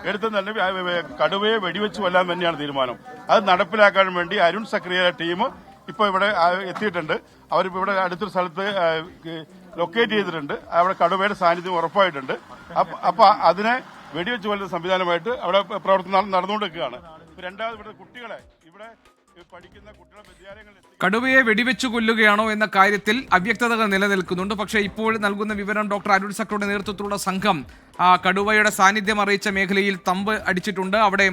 എടുത്തെന്ന് കടുവയെ വെടിവെച്ച് കൊല്ലാൻ തന്നെയാണ് തീരുമാനം. അത് നടപ്പിലാക്കാൻ വേണ്ടി അരുൺ സക്രിയയുടെ ടീം ഇപ്പോൾ ഇവിടെ എത്തിയിട്ടുണ്ട്. അവരിപ്പോൾ ഇവിടെ അടുത്തൊരു സ്ഥലത്ത് ലൊക്കേറ്റ് ചെയ്തിട്ടുണ്ട്. അവിടെ കടുവയുടെ സാന്നിധ്യം ഉറപ്പായിട്ടുണ്ട്. അപ്പൊ അതിനെ വെടിവെച്ച് കൊല്ലുന്ന സംവിധാനമായിട്ട് അവിടെ പ്രവർത്തനം നടന്നുകൊണ്ടിരിക്കുകയാണ്. രണ്ടാമത് ഇവിടെ കുട്ടികളെ ഇവിടെ പഠിക്കുന്ന കുട്ടികളെ വിദ്യാലയങ്ങളിൽ കടുവയെ വെടിവെച്ചു കൊല്ലുകയാണോ എന്ന കാര്യത്തിൽ അവ്യക്തതകൾ നിലനിൽക്കുന്നുണ്ട്. പക്ഷേ ഇപ്പോൾ നൽകുന്ന വിവരം ഡോക്ടർ അരുൺ സക്രിയുടെ നേതൃത്വത്തിലുള്ള സംഘം കടുവയുടെ സാന്നിധ്യം അറിയിച്ച മേഖലയിൽ തമ്പ് അടിച്ചിട്ടുണ്ട്. അവിടെ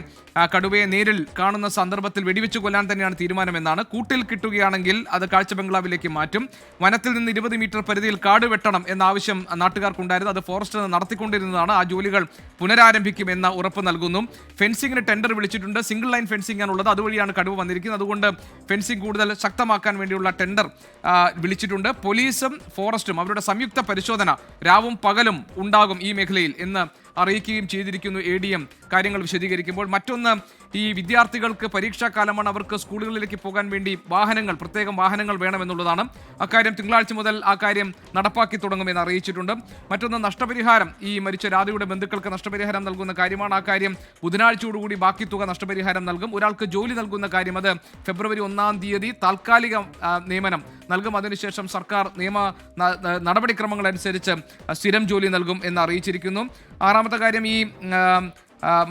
കടുവയെ നേരിൽ കാണുന്ന സന്ദർഭത്തിൽ വെടിവെച്ചു കൊല്ലാൻ തന്നെയാണ് തീരുമാനമെന്നാണ്. കൂട്ടിൽ കിട്ടുകയാണെങ്കിൽ അത് കാഴ്ച ബംഗ്ലാവിലേക്ക് മാറ്റും. വനത്തിൽ നിന്ന് 20 മീറ്റർ പരിധിയിൽ കാട് വെട്ടണം എന്ന ആവശ്യം നാട്ടുകാർക്കുണ്ടായിരുന്നു. അത് ഫോറസ്റ്റ് നടത്തിക്കൊണ്ടിരുന്നതാണ്. ആ ജോലികൾ പുനരാരംഭിക്കുമെന്ന ഉറപ്പ് നൽകുന്നു. ഫെൻസിംഗിന് ടെൻഡർ വിളിച്ചിട്ടുണ്ട്. സിംഗിൾ ലൈൻ ഫെൻസിംഗ് ആണുള്ളത്. അതുവഴിയാണ് കടുവ വന്നിരിക്കുന്നത്. അതുകൊണ്ട് ഫെൻസിംഗ് കൂടുതൽ ശക്തമാക്കാൻ വേണ്ടിയുള്ള ടെൻഡർ വിളിച്ചിട്ടുണ്ട്. പോലീസും ഫോറസ്റ്റും അവരുടെ സംയുക്ത പരിശോധന രാവും പകലും ഉണ്ടാകും ഈ മേഖലയിൽ എന്ന് അറിയിക്കുകയും ചെയ്തിരിക്കുന്നു ADM കാര്യങ്ങൾ വിശദീകരിക്കുമ്പോൾ. മറ്റൊന്ന്, ഈ വിദ്യാർത്ഥികൾക്ക് പരീക്ഷാകാലമാണ്. അവർക്ക് സ്കൂളുകളിലേക്ക് പോകാൻ വേണ്ടി പ്രത്യേകം വാഹനങ്ങൾ വേണമെന്നുള്ളതാണ്. അക്കാര്യം തിങ്കളാഴ്ച മുതൽ ആ കാര്യം നടപ്പാക്കി തുടങ്ങുമെന്ന് അറിയിച്ചിട്ടുണ്ട്. മറ്റൊന്ന്, നഷ്ടപരിഹാരം. ഈ മരിച്ച രാധയുടെ ബന്ധുക്കൾക്ക് നഷ്ടപരിഹാരം നൽകുന്ന കാര്യമാണ്. ആ കാര്യം ബുധനാഴ്ചയോടുകൂടി ബാക്കി തുക നഷ്ടപരിഹാരം നൽകും. ഒരാൾക്ക് ജോലി നൽകുന്ന കാര്യം അത് ഫെബ്രുവരി 1-ാം തീയതി താൽക്കാലിക നിയമനം നൽകും. അതിനുശേഷം സർക്കാർ നടപടിക്രമങ്ങൾ അനുസരിച്ച് സ്ഥിരം ജോലി നൽകും എന്ന് അറിയിച്ചിരിക്കുന്നു. ആറാമത്തെ കാര്യം,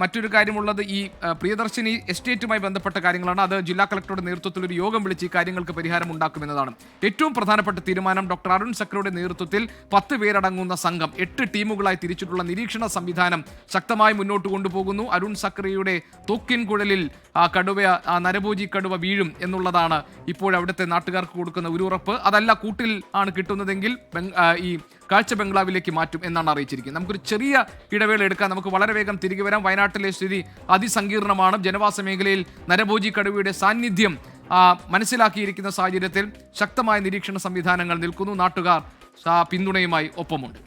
മറ്റൊരു കാര്യമുള്ളത് ഈ പ്രിയദർശിനി എസ്റ്റേറ്റുമായി ബന്ധപ്പെട്ട കാര്യങ്ങളാണ്. അത് ജില്ലാ കളക്ടറുടെ നേതൃത്വത്തിൽ ഒരു യോഗം വിളിച്ച് ഈ കാര്യങ്ങൾക്ക് പരിഹാരം ഉണ്ടാക്കുമെന്നതാണ് ഏറ്റവും പ്രധാനപ്പെട്ട തീരുമാനം. ഡോക്ടർ അരുൺ സക്രിയുടെ നേതൃത്വത്തിൽ 10 പേരടങ്ങുന്ന സംഘം 8 ടീമുകളായി തിരിച്ചിട്ടുള്ള നിരീക്ഷണ സംവിധാനം ശക്തമായി മുന്നോട്ട് കൊണ്ടുപോകുന്നു. അരുൺ സക്രിയുടെ തോക്കിൻ കുഴലിൽ നരഭോജി കടുവ വീഴും എന്നുള്ളതാണ് ഇപ്പോഴവിടുത്തെ നാട്ടുകാർക്ക് കൊടുക്കുന്ന ഒരു ഉറപ്പ്. അതല്ല, കൂട്ടിൽ ആണ് കിട്ടുന്നതെങ്കിൽ ഈ കാഴ്ച ബംഗ്ലാവിലേക്ക് മാറ്റും എന്നാണ് അറിയിച്ചിരിക്കുന്നത്. നമുക്കൊരു ചെറിയ ഇടവേള എടുക്കാം. നമുക്ക് വളരെ വേഗം തിരികെ വരാം. വയനാട്ടിലെ സ്ഥിതി അതിസങ്കീർണമാണ്. ജനവാസ മേഖലയിൽ നരഭോജി കടുവയുടെ സാന്നിധ്യം മനസ്സിലാക്കിയിരിക്കുന്ന സാഹചര്യത്തിൽ ശക്തമായ നിരീക്ഷണ സംവിധാനങ്ങൾ നിൽക്കുന്നു. നാട്ടുകാർ പിന്തുണയുമായി ഒപ്പമുണ്ട്.